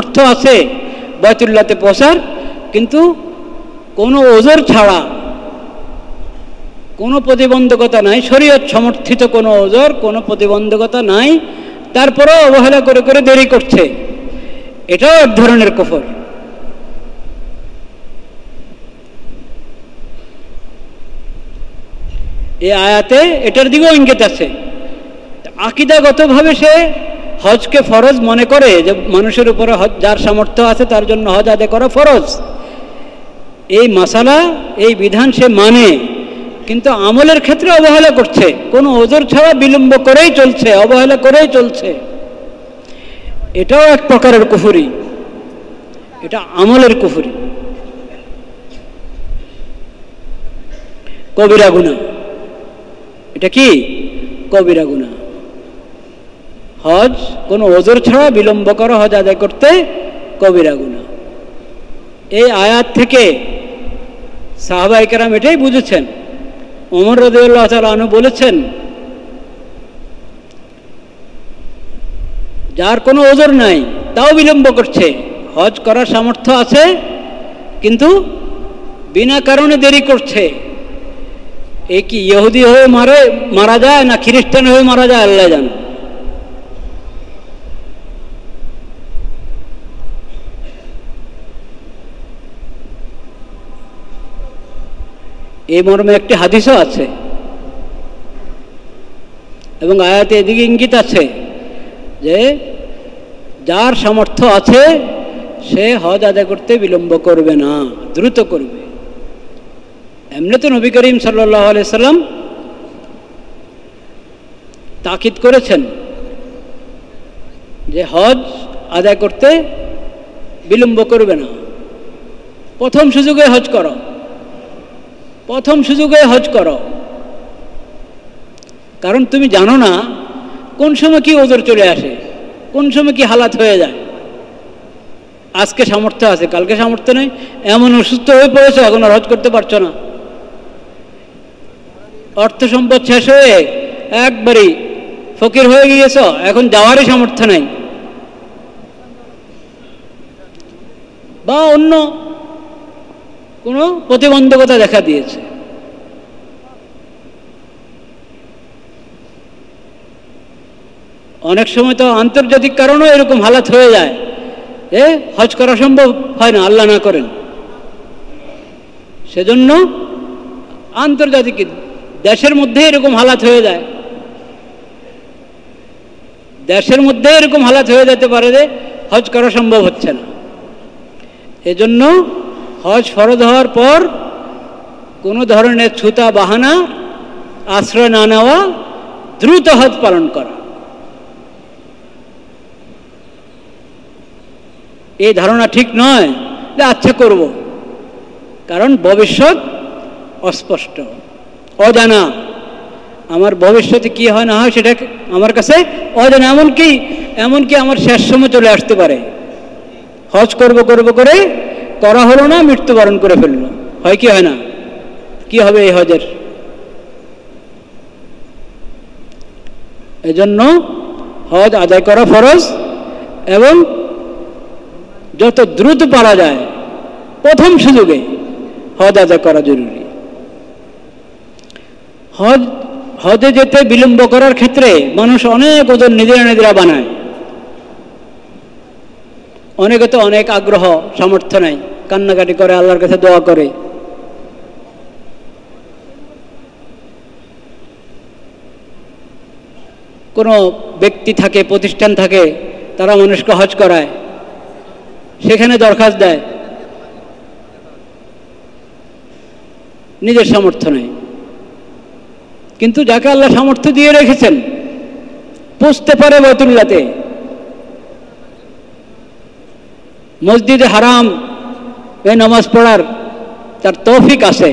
সামর্থ্য আছে বাইতুল্লাহতে পৌঁছার, কিন্তু কোনো ওজর ছাড়া, কোনো প্রতিবন্ধকতা নাই, শরীয়ত সমর্থিত কোনো ওজর, কোনো প্রতিবন্ধকতা নাই, তারপরেও অবহেলা করে করে দেরি করছে, এটাও এক ধরনের কুফর। এই আয়াতে এটার দিকেও ইঙ্গিত আছে। আকীদাগতভাবে সে হজকে ফরজ মনে করে যে মানুষের উপরে হজ, যার সামর্থ্য আছে তার জন্য হজ আদায় করা ফরজ, এই মাসালা, এই বিধান সে মানে, কিন্তু আমলের ক্ষেত্রে অবহেলা করছে, কোনো ওজর ছাড়া বিলম্ব করেই চলছে, অবহেলা করেই চলছে। এটাও এক প্রকারের কুফরি, এটা আমলের কুফরি, কবিরা গুনাহ। এটা কি? কবিরা গুনাহ। হজ কোনো ওজর ছাড়া বিলম্ব করা, হজ আদায় করতে কবিরা গুনাহ। এই আয়াত থেকে সাহাবায়ে কেরাম এটাই বুঝেছেন। ওমর রাদিয়াল্লাহু তাআলা আনহু বলেছেন, যার কোনো ওজর নাই তাও বিলম্ব করছে, হজ করার সামর্থ্য আছে কিন্তু বিনা কারণে দেরি করছে, এ কি ইহুদি হয়ে মারা যায় না খ্রিস্টান হয়ে মারা যায় আল্লাহ জানে। এই মর্মে একটি হাদিসও আছে এবং আয়াতে এদিকে ইঙ্গিত আছে যে যার সামর্থ্য আছে সে হজ আদায় করতে বিলম্ব করবে না, দ্রুত করবে। এমনি তো নবী করিম সাল্লাল্লাহু আলাইহি সাল্লাম তাকিদ করেছেন যে হজ আদায় করতে বিলম্ব করবে না, প্রথম সুযোগে হজ করো, প্রথম সুযোগে হজ করো। কারণ তুমি জানো না কোন সময় কি ওজর চলে আসে, কোন সময় কি হালাত হয়ে যায়। আজকে সামর্থ্য আছে, কালকে সামর্থ্য নেই, এমন অসুস্থ হয়ে পড়েছো এখন আর হজ করতে পারছো না, অর্থ সম্পদ শেষ হয়ে একবারই ফকির হয়ে গিয়েছ, এখন যাওয়ারই সামর্থ্য নাই, বা অন্য কোনো প্রতিবন্ধকতা দেখা দিয়েছে। অনেক সময় তো আন্তর্জাতিক কারণেও এরকম হালাত হয়ে যায়, হজ করা সম্ভব হয় না, আল্লাহ না করেন। সেজন্য আন্তর্জাতিক, দেশের মধ্যে এরকম হালাত হয়ে যায়, দেশের মধ্যে এরকম হালাত হয়ে যেতে পারে যে হজ করা সম্ভব হচ্ছে না। এজন্য হজ ফরজ হওয়ার পর কোনো ধরনের ছুতা বাহানা আশ্রয় না নেওয়া, দ্রুত হজ পালন করা, এই ধারণা ঠিক নয় যে আচ্ছা করব, কারণ ভবিষ্যৎ অস্পষ্ট, অজানা। আমার ভবিষ্যতে কি হয় না হয় সেটা আমার কাছে অজানা। এমনকি আমার শেষ সময় চলে আসতে পারে, হজ করব করে করা হলো না, মৃত্যুবরণ করে ফেললো, হয় কি হয় না? কি হবে এই হজের? এজন্য হজ আদায় করা ফরজ এবং যত দ্রুত পারা যায় প্রথম সুযোগে হজ আদায় করা জরুরি। হজে যেতে বিলম্ব করার ক্ষেত্রে মানুষ অনেক ওজন নিজেরা বানায়। অনেকে তো অনেক আগ্রহ, সামর্থ্য নাই, কান্নাকাটি করে, আল্লাহর কাছে দোয়া করে। কোনো ব্যক্তি থাকে, প্রতিষ্ঠান থাকে, তারা মানুষকে হজ করায়, সেখানে দরখাস্ত দেয়, নিজের সামর্থ্য নেই। কিন্তু যাকে আল্লাহ সামর্থ্য দিয়ে রেখেছেন, পৌঁছতে পারে বাইতুল্লাহতে, মসজিদে হারাম এই নামাজ পড়ার তার তৌফিক আছে,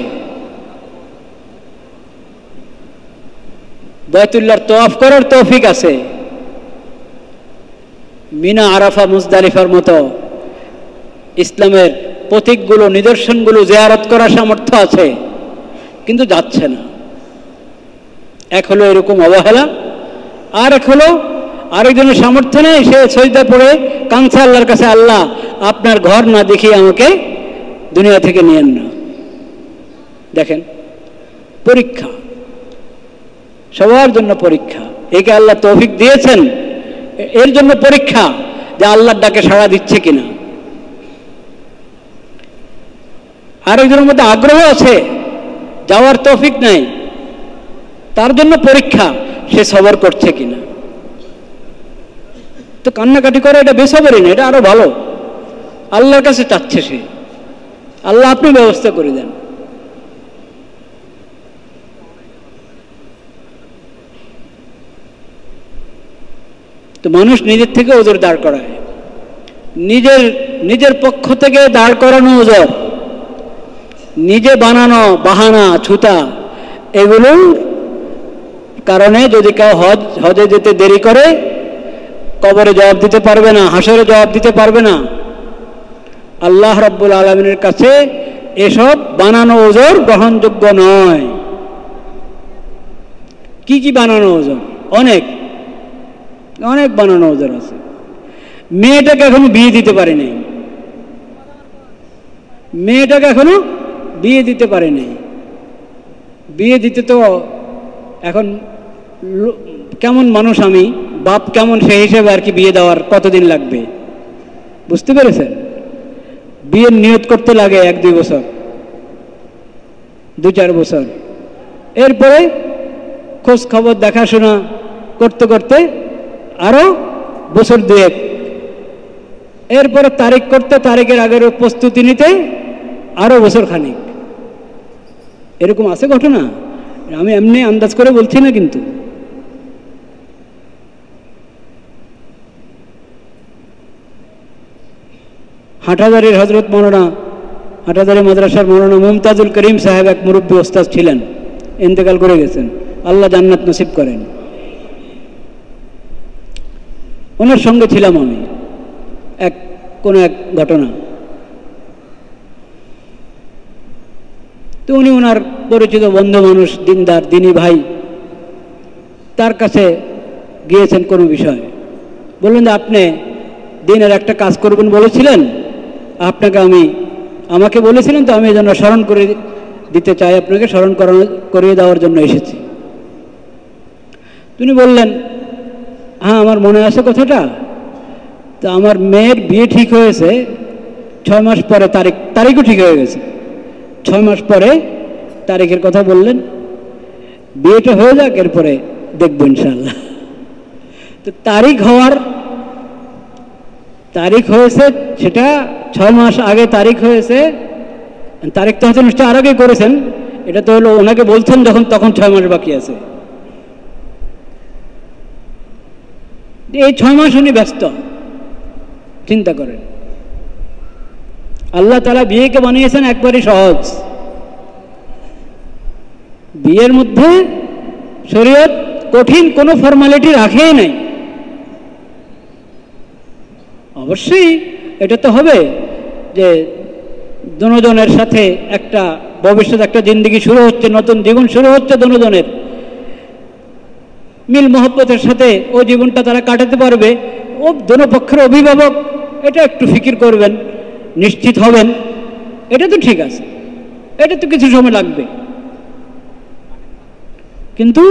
বাইতুল্লাহর তওয়াফ করার তৌফিক আছে, মিনা, আরাফা, মুজদালিফার মতো ইসলামের প্রতীকগুলো, নিদর্শনগুলো জিয়ারত করার সামর্থ্য আছে, কিন্তু যাচ্ছে না। এক হলো এরকম অবহেলা, আর এক হলো আরেকজনের সামর্থ্য নেই, সে সজদা পড়ে কাঁদছে আল্লাহর কাছে, আল্লাহ আপনার ঘর না দেখিয়ে আমাকে দুনিয়া থেকে নিয়েন না। দেখেন, পরীক্ষা, সবার জন্য পরীক্ষা। একে আল্লাহ তৌফিক দিয়েছেন, এর জন্য পরীক্ষা যে আল্লাহর ডাকে সাড়া দিচ্ছে কিনা। আরেকজনের মধ্যে আগ্রহ আছে, যাওয়ার তৌফিক নাই, তার জন্য পরীক্ষা, সে সবর করছে কিনা। তো কান্নাকাটি করে এটা বেসবরই না, এটা আরো ভালো। আল্লাহর কাছে চাচ্ছে সে, আল্লাহ আপনি ব্যবস্থা করে দেন। তো মানুষ নিজের থেকে ওজোর দাঁড় করায়, নিজের পক্ষ থেকে দাঁড় করানো ওজোর, নিজে বানানো বাহানা ছুতা, এগুলোর কারণে যদি কেউ হজে যেতে দেরি করে, কবরে জবাব দিতে পারবে না, হাসরে জবাব দিতে পারবে না। আল্লাহ রাব্বুল আলামিনের কাছে এসব বানানো ওজর গ্রহণযোগ্য নয়। কি কি বানানো ওজর? অনেক অনেক বানানো ওজর আছে। মেয়েটাকে এখনো বিয়ে দিতে পারেনি, মেয়েটাকে এখনো বিয়ে দিতে পারেনি। বিয়ে দিতে তো এখন কেমন মানুষ আমি, বাপ কেমন, সেই হিসেবে আর কি বিয়ে দেওয়ার কতদিন লাগবে, বুঝতে পেরেছেন? বিয়ের নিয়ত করতে লাগে 1-2 বছর, 2-4 বছর, এরপরে খোঁজ খবর দেখাশোনা করতে করতে আরো বছর 2-1, এরপরে তারিখ করতে, তারিখের আগের প্রস্তুতি নিতে আরো বছর খানিক। এরকম আছে ঘটনা, আমি এমনি আন্দাজ করে বলছি না কিন্তু। হাটাজারির হজরত মৌলানা, হাটাজারি মাদ্রাসার মৌলানা মুমতাজুল করিম সাহেব এক মুরব্বী ওস্তাদ ছিলেন, ইন্তেকাল করে গেছেন, আল্লাহ জান্নাত নসিব করেন। ওনার সঙ্গে ছিলাম আমি কোনো এক ঘটনা। তো উনি ওনার পরিচিত বন্ধু মানুষ, দিনদার দিনী ভাই, তার কাছে গিয়েছেন কোনো বিষয়। বললেন যে আপনি দিনের একটা কাজ করবেন বলেছিলেন, আমাকে বলেছিলেন, তো আমি এই জন্য স্মরণ করে দিতে চাই, আপনাকে স্মরণ করিয়ে দেওয়ার জন্য এসেছি। তিনি বললেন, হ্যাঁ আমার মনে আছে কথাটা। তো আমার মেয়ের বিয়ে ঠিক হয়েছে 6 মাস পরে, তারিখও ঠিক হয়ে গেছে, 6 মাস পরে তারিখের কথা বললেন। বিয়েটা হয়ে যাক, এরপরে দেখবো ইনশাল্লাহ। তো তারিখ হয়েছে, সেটা 6 মাস আগে তারিখ হয়েছে। তারিখ তো হয়তো নিশ্চয় আর আগে করেছেন, এটা তো হলো ওনাকে বলছেন যখন, তখন 6 মাস বাকি আছে। এই 6 মাস উনি ব্যস্ত। চিন্তা করেন, আল্লাহ তাআলা বিয়েকে বানিয়েছেন একবারই সহজ। বিয়ের মধ্যে শরীয়ত কঠিন কোনো ফর্মালিটি রাখেই নাই। অবশ্যই এটা তো হবে যে দুজনের সাথে একটা ভবিষ্যৎ, একটা জিন্দেগি শুরু হচ্ছে, নতুন জীবন শুরু হচ্ছে দুজনের, মিল মহব্বতের সাথে ও জীবনটা তারা কাটাতে পারবে। ও দোনো পক্ষের অভিভাবক এটা একটু ফিকির করবেন, নিশ্চিত হবেন, এটা তো ঠিক আছে, এটা তো কিছু সময় লাগবে। কিন্তু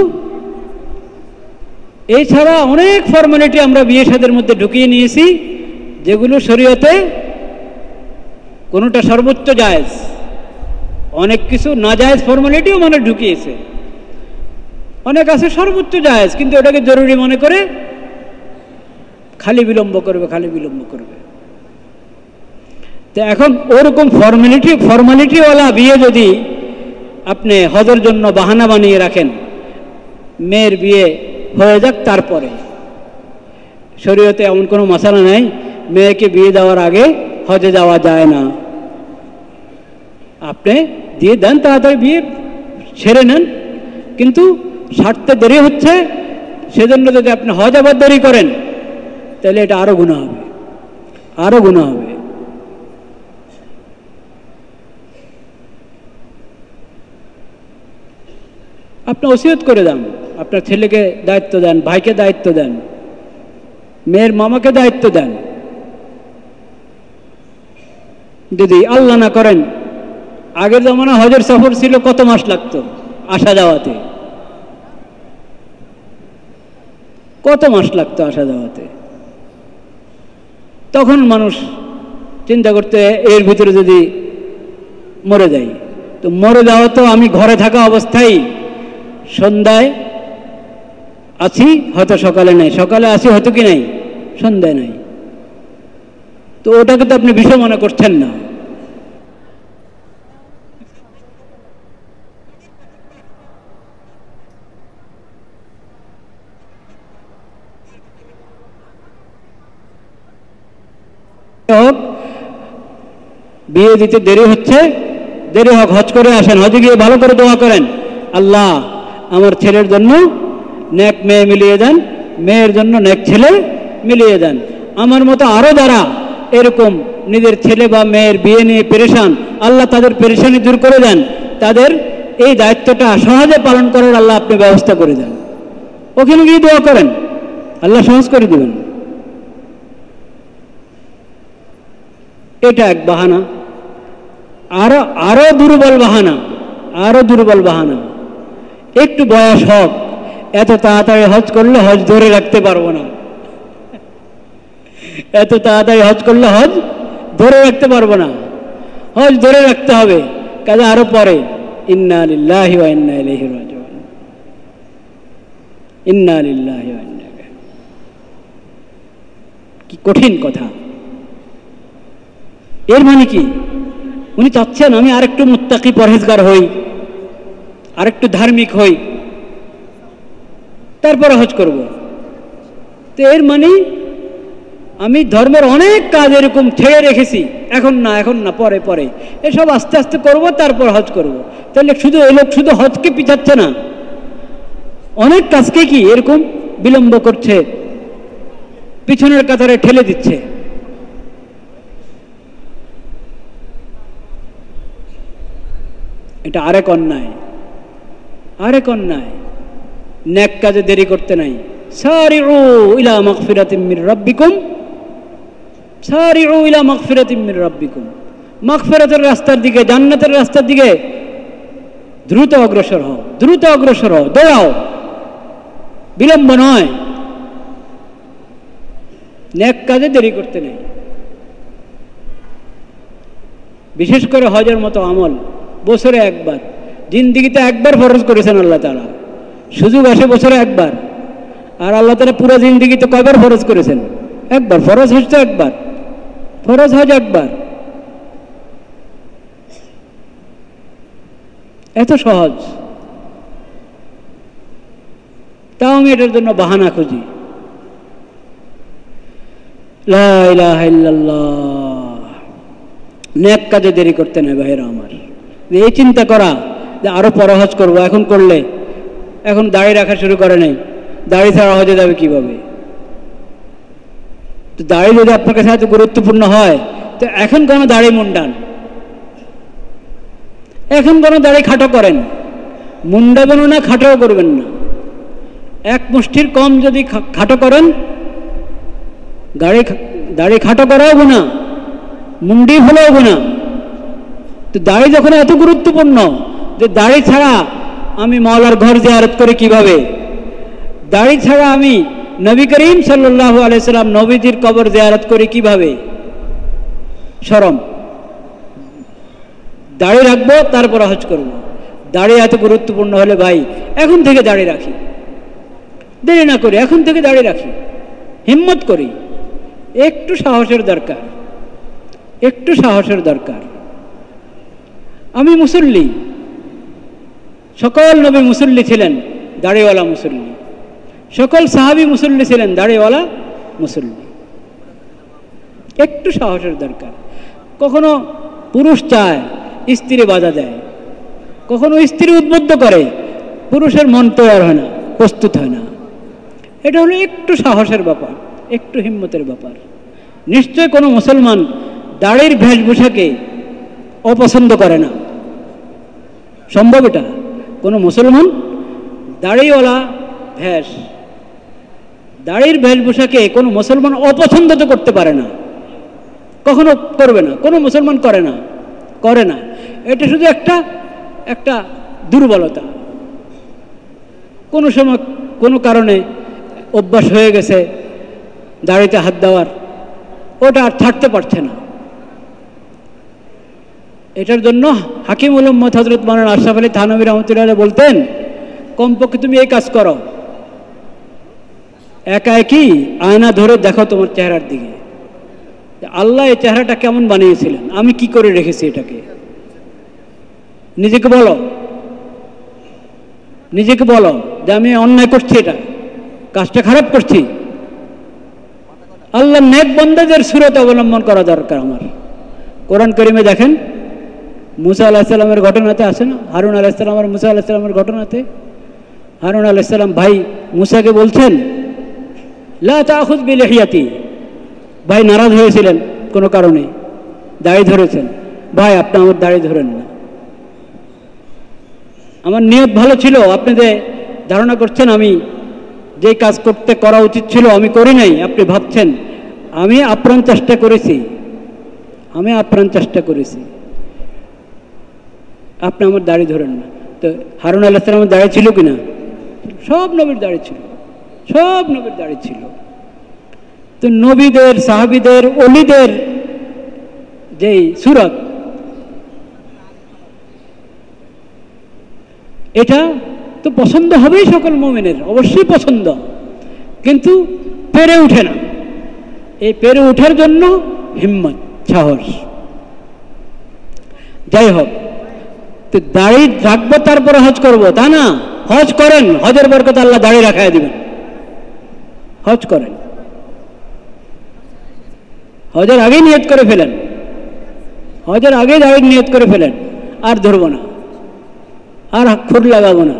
এছাড়া অনেক ফর্মালিটি আমরা বিয়ে শাদীর মধ্যে ঢুকিয়ে নিয়েছি, যেগুলো শরীয়তে কোনোটা সর্বোচ্চ জায়েজ, অনেক কিছু নাজায়েজ ফর্মালিটিও মানে ঢুকিয়েছে। অনেক আছে সর্বোচ্চ জায়েজ, কিন্তু ওটাকে জরুরি মনে করে খালি বিলম্ব করবে। তো এখন ওরকম ফর্মালিটিওয়ালা বিয়ে যদি আপনি হজের জন্য বাহানা বানিয়ে রাখেন, মেয়ের বিয়ে হয়ে যাক তারপরে, শরীয়তে এমন কোনো মাসালা নাই মেয়েকে বিয়ে দেওয়ার আগে হজে যাওয়া যায় না। আপনি দিয়ে দেন, তাড়াতাড়ি বিয়ে ছেড়ে নেন, কিন্তু ছাড়তে দেরি হচ্ছে, সেজন্য যদি আপনি হজ আবার দেরি করেন, তাহলে এটা আরো গুনাহ হবে, আরো গুনাহ হবে। আপনি ওসিয়ত করে দেন, আপনার ছেলেকে দায়িত্ব দেন, ভাইকে দায়িত্ব দেন, মেয়ের মামাকে দায়িত্ব দেন। যদি আল্লাহ না করেন, আগের জমানা হজের সফর ছিল, কত মাস লাগতো আসা যাওয়াতে, কত মাস লাগতো আসা যাওয়াতে। তখন মানুষ চিন্তা করতে, এর ভিতরে যদি মরে যাই, তো মরে যাওয়া তো আমি ঘরে থাকা অবস্থায় সন্ধ্যায় আছি, হয়তো সকালে নাই, সকালে আছি হয়তো কি নাই, সন্ধ্যায় নাই। তো ওটাকে তো আপনি বিষয় মনে করছেন না। বিয়ে দিতে দেরি হচ্ছে, দেরি হোক, হজ করে আসেন, হজে গিয়ে ভালো করে দোয়া করেন, আল্লাহ আমার ছেলের জন্য নেক মেয়ে মিলিয়ে দেন, মেয়ের জন্য নেক ছেলে মিলিয়ে দেন। আমার মতো আরো যারা এরকম নিজের ছেলে বা মেয়ের বিয়ে নিয়ে পেরেশান, আল্লাহ তাদের পেরেশানি দূর করে দেন, তাদের এই দায়িত্বটা সহজে পালন করার আল্লাহ আপনি ব্যবস্থা করে দেন। ওখানে গিয়ে দোয়া করেন, আল্লাহ সহজ করে দেবেন। এটা এক বাহানা। আরো দুর্বল বাহানা, আরো দুর্বল বাহানা, একটু বয়স হোক, এত তাড়াতাড়ি হজ করলে হজ ধরে রাখতে পারবো না, এত তাড়াতাড়ি হজ করলে হজ ধরে রাখতে পারবো না, হজ ধরে রাখতে হবে, কাজে আরো পরে। ইন্না লিল্লাহি ওয়া ইন্না ইলাইহি রাজিউন, ইন্না লিল্লাহি ওয়া ইন্না ইলাইহি। কি কঠিন কথা। এর মানে কি, উনি চাচ্ছেন আমি আরেকটু মুত্তাকি পরহেজগার হই, আরেকটু ধার্মিক হই, তারপরে হজ করব। তো এর মানে আমি ধর্মের অনেক কাজ এরকম ছেড়ে রেখেছি, এখন না, এখন না, পরে পরে, এসব আস্তে আস্তে করব, তারপর হজ করব। তাহলে শুধু এই লোক শুধু হজকে পিছাচ্ছে না, অনেক কাজকে কি এরকম বিলম্ব করছে, পিছনের কাতারে ঠেলে দিচ্ছে। এটা আরেক অন্যায়, আরেক অন্যায়। নেক কাজে দেরি করতে নাই। সারিউ ইলা মাগফিরাতিম মির রাব্বিকুম, সারিউ ইলা মাগফিরাতিম মির রাব্বিকুম। মাগফিরাতের রাস্তার দিকে, জান্নাতের রাস্তার দিকে দ্রুত অগ্রসর হও, দ্রুত অগ্রসর হও, দৌড়াও, বিলম্ব নয়। নেক কাজে দেরি করতে নেই। বিশেষ করে হজের মতো আমল বছরে একবার, জিন্দিগিতে একবার ফরজ করেছেন আল্লাহ তাআলা, সুযোগ আসে বছরে একবার। আর আল্লাহ তাআলা পুরো জিন্দিগিতে কয়বার ফরজ করেছেন? একবার। ফরজ হজ তো একবার, ফরজ হজ একবার। এত সহজ, তাও আমি এটার জন্য বাহানা খুঁজি। লা ইলাহা ইল্লাল্লাহ। নেক কাজে দেরি করতে নেই ভাইরা আমার। এই চিন্তা করা যে আরো পরে হজ করবো, এখন করলে, এখন দাড়ি রাখা শুরু করে নাই, দাড়ি ছাড়া হজে যাবে কিভাবে? তো দাড়ি যদি আপনার কাছে এত গুরুত্বপূর্ণ হয়, তো এখন কেন দাড়ি মুন্ডান? এখন কেন দাড়ি খাটো করেন? মুন্ডাবেন না, খাটোও করবেন না। এক মুষ্টির কম যদি খাটো করেন, দাড়ি খাটো করাও না, মুন্ডি ফেলেও না। তো দাড়ি যখন এত গুরুত্বপূর্ণ, যে দাড়ি ছাড়া আমি মাওলার ঘর জিয়ারত করে কিভাবে, দাড়ি ছাড়া আমি নবী করিম সাল্লাল্লাহু আলাইহি সাল্লাম নবীজির কবর জিয়ারত করি কিভাবে, শরম। দাড়ি রাখবো, তারপর হজ করব। দাড়ি এত গুরুত্বপূর্ণ হলে ভাই এখন থেকে দাড়ি রাখি, দেরি না করি, এখন থেকে দাড়ি রাখি, হিম্মত করি। একটু সাহসের দরকার, একটু সাহসের দরকার। আমি মুসল্লি, সকল নবী মুসল্লি ছিলেন, দাড়িওয়ালা মুসল্লি। সকল সাহাবী মুসল্লি ছিলেন, দাড়িওয়ালা মুসল্লি। একটু সাহসের দরকার। কখনো পুরুষ চায়, স্ত্রী বাধা দেয়, কখনো স্ত্রী উদ্বুদ্ধ করে, পুরুষের মন তৈরি হয় না, প্রস্তুত হয় না। এটা হলো একটু সাহসের ব্যাপার, একটু হিম্মতের ব্যাপার। নিশ্চয় কোনো মুসলমান দাড়ির বেশভূষাকে অপছন্দ করে না, সম্ভব এটা? কোনো মুসলমান দাড়িওয়ালা ভেষ, দাড়ির বেশভূষাকে কোনো মুসলমান অপছন্দ তো করতে পারে না, কখনো করবে না, কোনো মুসলমান করে না। এটা শুধু একটা দুর্বলতা। কোনো সময় কোনো কারণে অভ্যাস হয়ে গেছে দাড়িতে হাত দেওয়ার, ওটা আর থাকতে পারছে না। এটার জন্য হাকিমুল উম্মত হযরত মাওলানা আশরাফ আলী থানভী রাহমাতুল্লাহ বলতেন, কমপক্ষে তুমি এই কাজ করো, একা একই আয়না ধরে দেখো তোমার চেহারার দিকে, আল্লাহ এই চেহারাটা কেমন বানিয়েছিলেন, আমি কি করে রেখেছি এটাকে। নিজেকে বলো যে আমি অন্যায় করছি, এটা কাজটা খারাপ করছি। আল্লাহ নেক বান্দাদের সুরত অবলম্বন করা দরকার আমার। কোরআন কারীমে দেখেন, মুসা আলাইহিস সালামের ঘটনাতে আছে না, হারুন আলাইহিস সালাম আর মুসা আলাইহিস সালামের ঘটনাতে হারুন আলাইহিস সালাম ভাই মুসাকে বলছেন, লা তাখুয বিলিহিয়াতি, ভাই নারাজ হয়েছিলেন কোনো কারণে, দাড়ি ধরেছেন, ভাই আপনি আমার দাড়ি ধরেন না, আমার নিয়ত ভালো ছিল, আপনি যে ধারণা করছেন আমি যে কাজ করা উচিত ছিল আমি করি নাই, আপনি ভাবছেন আমি আপ্রাণ চেষ্টা করেছি, আপনি আমার দাড়ি ধরেন না। তো হারুন আলাইহিস সালামের দাড়ি ছিল কিনা? সব নবীর দাড়ি ছিল। তো নবীদের, সাহাবীদের, ওলিদের যেই সুরত, এটা তো পছন্দ হবেই সকল মুমিনের, অবশ্যই পছন্দ, কিন্তু পেরে উঠে না। এই পেরে ওঠার জন্য হিম্মত, সাহস। যাই হোক, তো দাড়ি রাখবো তারপরে হজ করব তা না। হজ করেন, হজের বরকত আল্লাহ দাড়ি রাখায় দিবেন। হজ করেন, হজের আগেই নিয়ত করে ফেলেন, হজের আগে দাড়ির নিয়ত করে ফেলেন, আর ধরবো না, আর খুর লাগাবো না।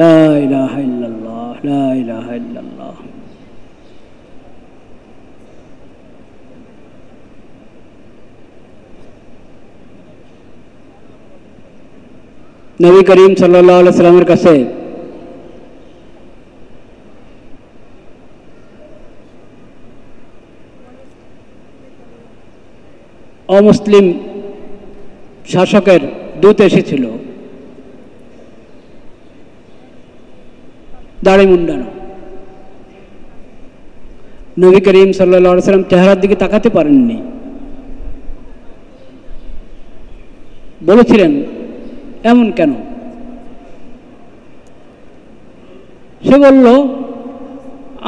লা ইলাহা ইল্লাল্লাহ, লা ইলাহা ইল্লাল্লাহ। নবী করিম সাল্লাল্লাহু আলাইহি সাল্লামের কাছে অমুসলিম শাসকের দূত এসেছিল, দাড়ি মুন্ডানো। নবী করিম সাল্লাল্লাহু আলাইহি সাল্লাম চেহারার দিকে তাকাতে পারেননি, বলেছিলেন এমন কেন? সে বলল,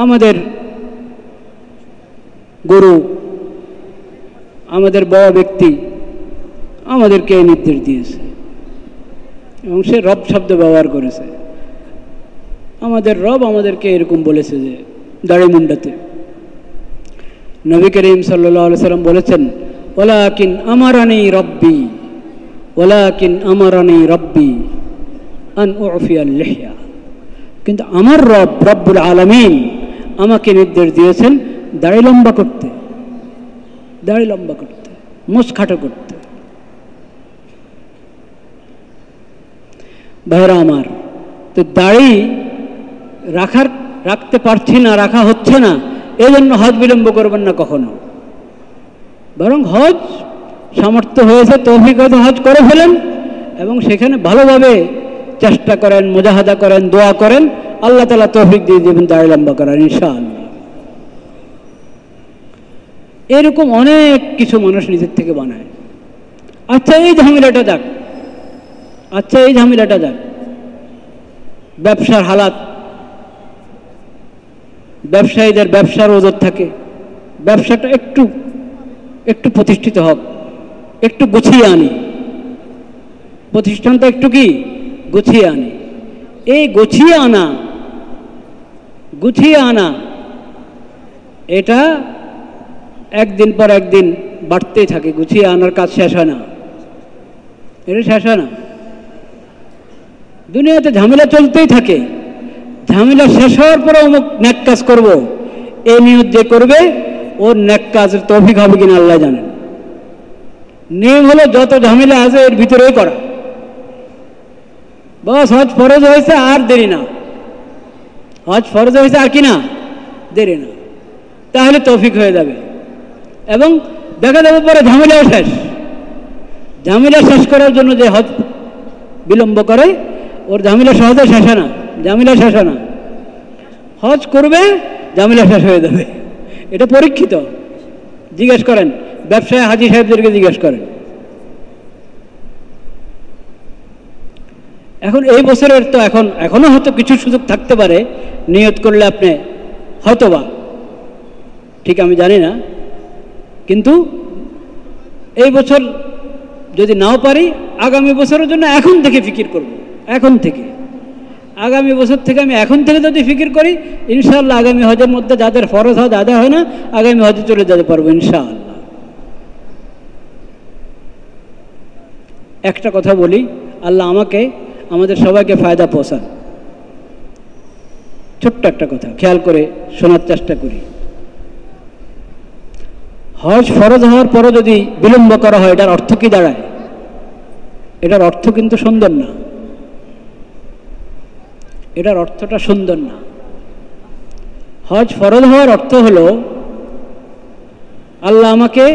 আমাদের গুরু, আমাদের বড় ব্যক্তি আমাদেরকে এই নির্দেশ দিয়েছে, এবং সে রব শব্দ ব্যবহার করেছে। আমাদের রব আমাদেরকে এরকম বলেছে যে দাড়ি মুন্ডাতে। নবী করিম সাল্লাল্লাহু আলাইহি সাল্লাম বলেছেন, ওয়ালাকিন আমারানি রব্বি আন উফিয়াল লিহয়া, কিন্তু আমার রব রব্বুল আলামিন আমাকে নির্দেশ দিয়েছেন দাড়ি লম্বা করতে, মুছ খাটো করতে। ভাইরা আমার, তো দাড়ি রাখতে পারছি না, রাখা হচ্ছে না, এজন্য হজ বিলম্ব করবেন না কখনো। বরং হজ সামর্থ্য হয়েছে, তৌফিক হয়তো হজ করে ফেলেন, এবং সেখানে ভালোভাবে চেষ্টা করেন, মুজাহাদা করেন, দোয়া করেন, আল্লাহ তাআলা তৌফিক দিয়ে দেবেন দাড়ি লম্বা করার ইনশাআল্লাহ। এরকম অনেক কিছু মানুষ নিজের থেকে বানায়। আচ্ছা এই ঝামেলাটা যাক, ব্যবসার হালাত, ব্যবসায়ীদের ব্যবসার ওজোর থাকে, ব্যবসাটা একটু প্রতিষ্ঠিত হোক, একটু গুছিয়ে আনি, প্রতিষ্ঠানটা একটু কি গুছিয়ে আনি। এই গুছিয়ে আনা এটা একদিন পর একদিন বাড়তেই থাকে, গুছিয়ে আনার কাজ শেষ হয় না, এটা শেষ হয় না। দুনিয়াতে ঝামেলা চলতেই থাকে, ঝামেলা শেষ হওয়ার পরে অমুক নেক কাজ করব, এই নিয়ত যে করবে ওর নেক কাজের তৌফিক হবে কিনা আল্লাহ জানেন। নিয়ম হলো যত ঝামেলা আছে এর ভিতরেই করা। বস হজ ফরজ হয়েছে আর দেরি না, হজ ফরজ হয়েছে আর কি না দেরি না, তাহলে তৌফিক হয়ে যাবে। এবং দেখা যাবে পরে ঝামেলাও শেষ। ঝামেলা শেষ করার জন্য যে হজ বিলম্ব করে ওর ঝামেলা সহজে শেষ হয় না, ঝামেলা শেষ হয় না। হজ করবে ঝামেলা শেষ হয়ে যাবে, এটা পরীক্ষিত। জিজ্ঞেস করেন ব্যবসায় হাজি সাহেবদেরকে জিজ্ঞেস করেন। এখন এই বছরের তো এখনো হয়তো কিছু সুযোগ থাকতে পারে, নিয়ত করলে আপনি হয়তোবা, ঠিক আমি জানি না, কিন্তু এই বছর যদি নাও পারি আগামী বছরের জন্য এখন থেকে ফিকির করব। এখন থেকে আগামী বছর থেকে আমি এখন থেকে যদি ফিকির করি ইনশাআল্লাহ আগামী হজের মধ্যে যাদের ফরজ হজ আদায় হয় না আগামী হজে চলে যেতে পারবো ইনশাআল্লাহ। একটা কথা বলি, আল্লাহ আমাকে আমাদের সবাইকে ফায়দা পৌঁছান। ছোট্ট একটা কথা খেয়াল করে শোনার চেষ্টা করি। হজ ফরজ হওয়ার পরও যদি বিলম্ব করা হয় এটার অর্থ কি দাঁড়ায়? এটার অর্থ কিন্তু সুন্দর না, এটার অর্থটা সুন্দর না। হজ ফরজ হওয়ার অর্থ হলো আল্লাহ আমাকে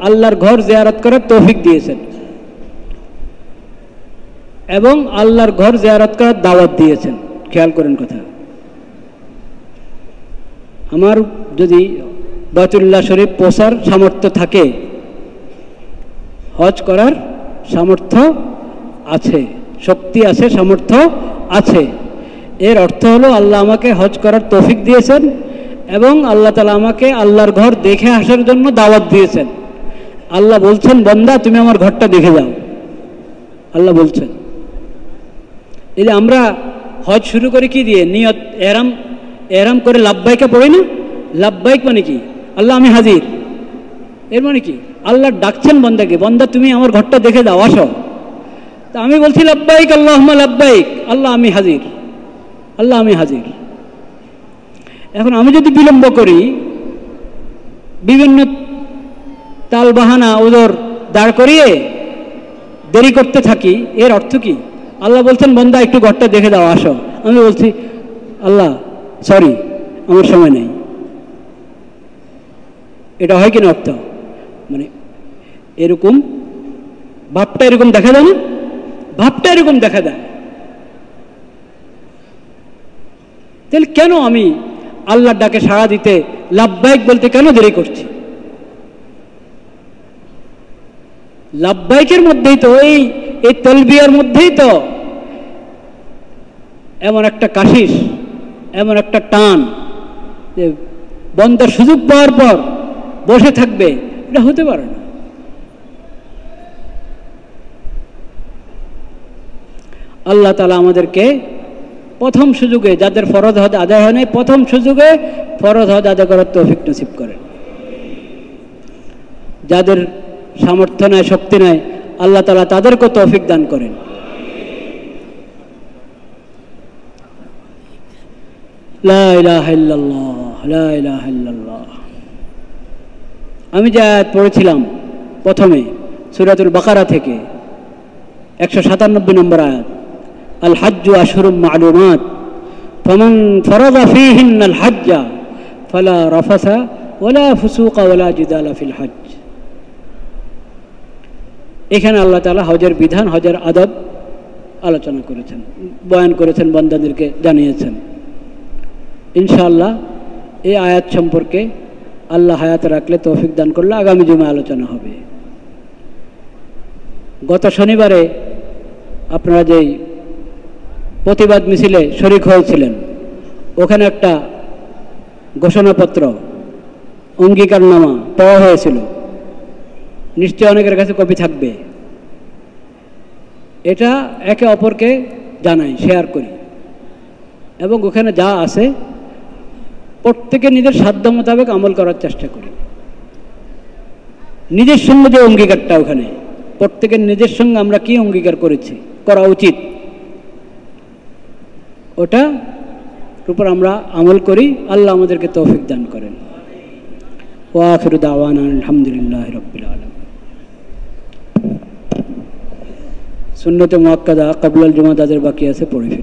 আল্লাহর ঘর জিয়ারত করার তৌফিক দিয়েছেন এবং আল্লাহর ঘর জিয়ারত করার দাওয়াত দিয়েছেন। খেয়াল করেন কথা, আমার যদি বাইতুল্লাহ শরীফ পৌঁছার সামর্থ্য থাকে, হজ করার সামর্থ্য আছে, শক্তি আছে, সামর্থ্য আছে, এর অর্থ হলো আল্লাহ আমাকে হজ করার তৌফিক দিয়েছেন এবং আল্লাহ তাআলা আমাকে আল্লাহর ঘর দেখে আসার জন্য দাওয়াত দিয়েছেন। আল্লাহ বলছেন বান্দা তুমি আমার ঘরটা দেখে যাও, আল্লাহ বলছেন। এই যে আমরা হজ শুরু করি কি দিয়ে? নিয়ত, এহরাম করে লাব্বাইকে পড়ি না? লাব্বাইক মানে কি? আল্লাহ আমি হাজির। এর মানে কি? আল্লাহ ডাকছেন বান্দাকে, বান্দা তুমি আমার ঘরটা দেখে দাও, আসো। তা আমি বলছি লাব্বাইক আল্লাহুম্মা লাব্বাইক, আল্লাহ আমি হাজির, আল্লাহ আমি হাজির। এখন আমি যদি বিলম্ব করি, বিভিন্ন তাল বাহানা ওদের দাঁড় করিয়ে দেরি করতে থাকি, এর অর্থ কি? আল্লাহ বলছেন বান্দা একটু ঘরটা দেখে দাও, আসো। আমি বলছি আল্লাহ সরি আমার সময় নেই। এটা হয় কিনা অর্থ? মানে এরকম ভাবটা এরকম দেখা যায় না? ভাবটা এরকম দেখা যায়। তাহলে কেন আমি আল্লাহর ডাকে সাড়া দিতে লাব্বাইক বলতে কেন দেরি করছি? লাব্বাইকের মধ্যেই তো এই তালবিয়ার মধ্যেই তো এমন একটা কাশিস, এমন একটা টান যে বন্দার সুযোগ পাওয়ার পর বসে থাকবে, এটা হতে পারে না। আল্লাহ তাআলা আমাদেরকে প্রথম সুযোগে, যাদের ফরজ হজ আদায় হয় নাই, প্রথম সুযোগে ফরজ হজ আদায় করার তৌফিক নসিব করেন। যাদের সামর্থ্য নাই, শক্তি নাই, আল্লাহ তাআলা তাদেরকে তৌফিক দান করেন। লা ইলাহা ইল্লাল্লাহ, লা ইলাহা ইল্লাল্লাহ। আমি যে আয়াত পড়েছিলাম প্রথমে সূরাতুল বাকারা থেকে 197 নম্বর আয়াত, আল হাজ্জু আশহুরুম মা'লুমাত ফামান ফারাদা ফীহিন্নাল হাজ্জা ফালা রাফাসা ওয়ালা ফুসুকা ওয়ালা জিদালা ফিল হজ্জ। এখানে আল্লাহ তাআলা হজের বিধান, হজের আদব আলোচনা করেছেন, বয়ান করেছেন, বান্দাদেরকে জানিয়েছেন। ইনশাআল্লাহ এই আয়াত সম্পর্কে আল্লাহ হায়াত রাখলে, তৌফিক দান করলে আগামী জুমে আলোচনা হবে। গত শনিবারে আপনারা যেই প্রতিবাদ মিছিলে শরিক হয়েছিলেন, ওখানে একটা ঘোষণাপত্র, অঙ্গীকারনামা পাওয়া হয়েছিল, নিশ্চয় অনেকের কাছে কপি থাকবে। এটা একে অপরকে জানাই, শেয়ার করি এবং ওখানে যা আছে প্রত্যেকে নিজের সাধ্য মোতাবেক আমল করার চেষ্টা করি। নিজের সঙ্গে যে অঙ্গীকারটা, ওখানে প্রত্যেকের নিজের সঙ্গে আমরা কি অঙ্গীকার করেছি, করা উচিত, ওটার উপর আমরা আমল করি। আল্লাহ আমাদেরকে তৌফিক দান করেন। ওয়া আখিরু দাওয়ানা আলহামদুলিল্লাহি রাব্বিল আলামিন। সুন্নতে মুআক্কাদা কাবলাল জুমা তাদের বাকি আছে, পড়ে ফেলি।